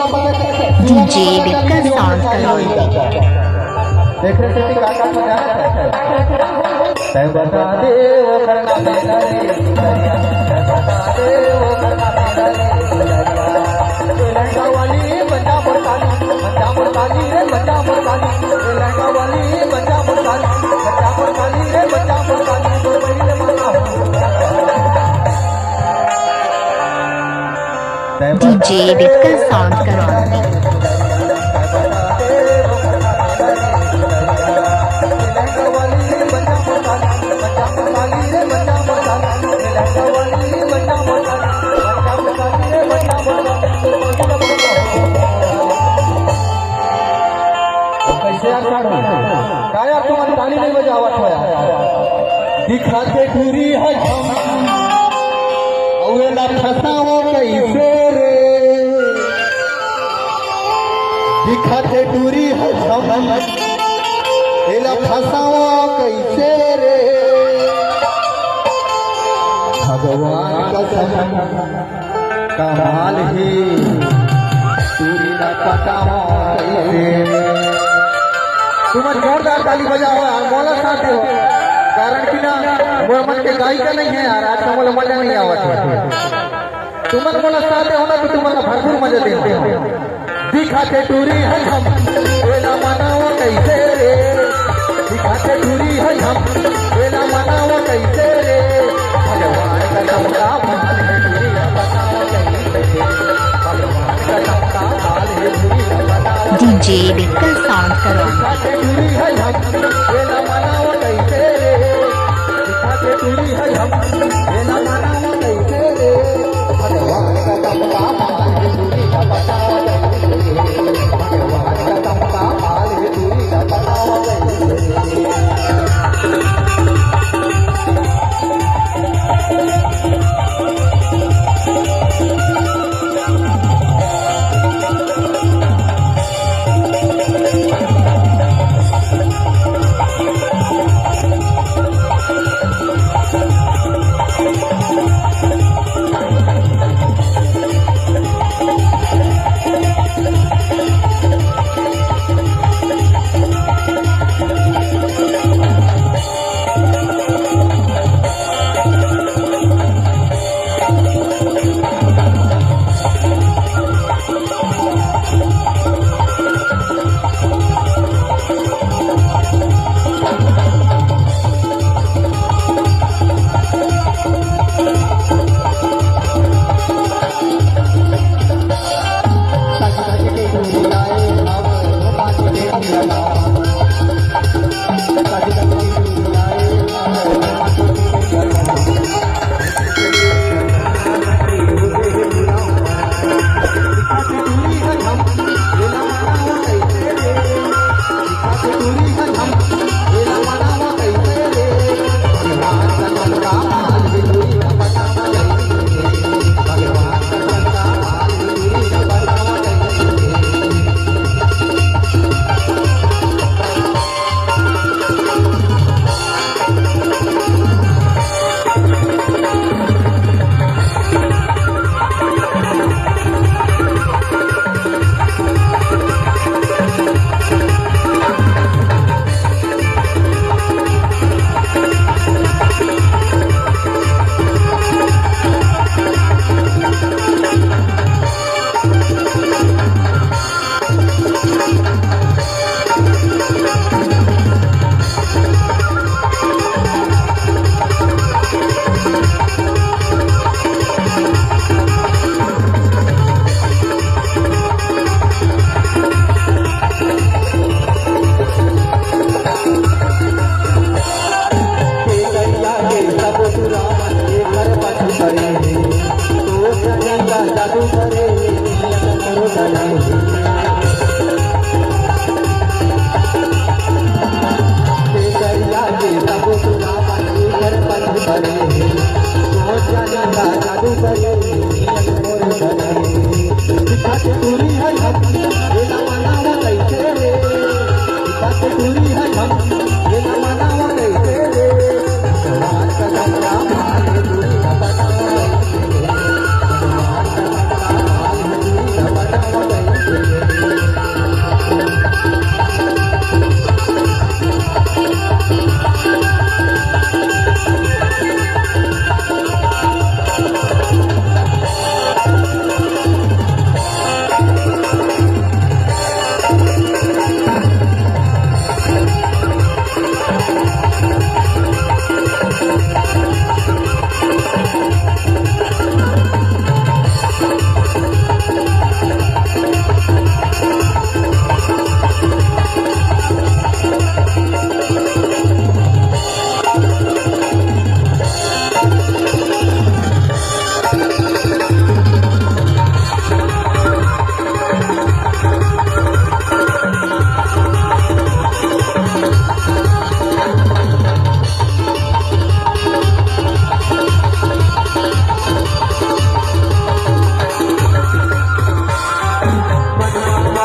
DJ विक्का sound करो। देख रहे थे काका को जाना है बता दे वो करना मेरा रे बता दे वो करना मेरा रे लड़का वाली बच्चा मुर्ताली रे बच्चा मुर्ताली लड़का वाली बच्चा मुर्ताली रे बच्चा मुर्ताली तो पहले माना डीजे विक्का साउंड करो। यार तुम्हारी ताली नहीं बजावत हो यार दिखाते पूरी है हम औला फसाओ कैसे रे दिखाते पूरी है हम एला फसाओ कैसे रे भगवान कसम कमाल ही पूरी न पटाओ कैसे तुम्हारी जोरदार ताली बजाओ बोला साथ हो कारण कि ना मोर मन के गाई का नहीं है यार आज का मोला मजा नहीं आवत है तुमन मोला साथ हो ना तो तुमन भरपूर मजा देते हो दिखाते टूरी है हम वेला मनाओ कैसे रे दिखाते टूरी है हम वेला मनाओ कैसे रे भगवान का चमका माल है टूरी बताओ कैसे भगवान का चमका माल है टूरी बताओ डीजे विक्का साउंड करो।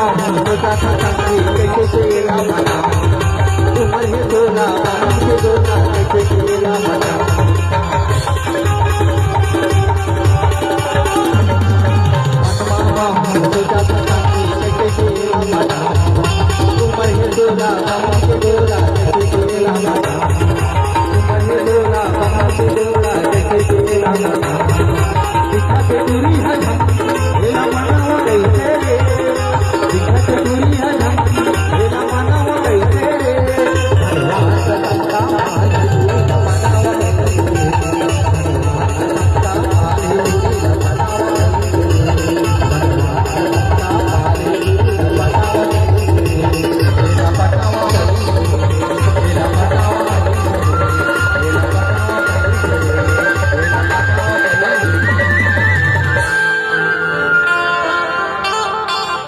हूँ सोचा था संगी कैसे तेरा मना उम्र है दोना बाबा के दोना कैसे तेरा मना सोचा था संगी कैसे तेरा मना उम्र है दोना बाबा के दोना कैसे तेरा मना उम्र है दोना बाबा के दोना कैसे तेरा मना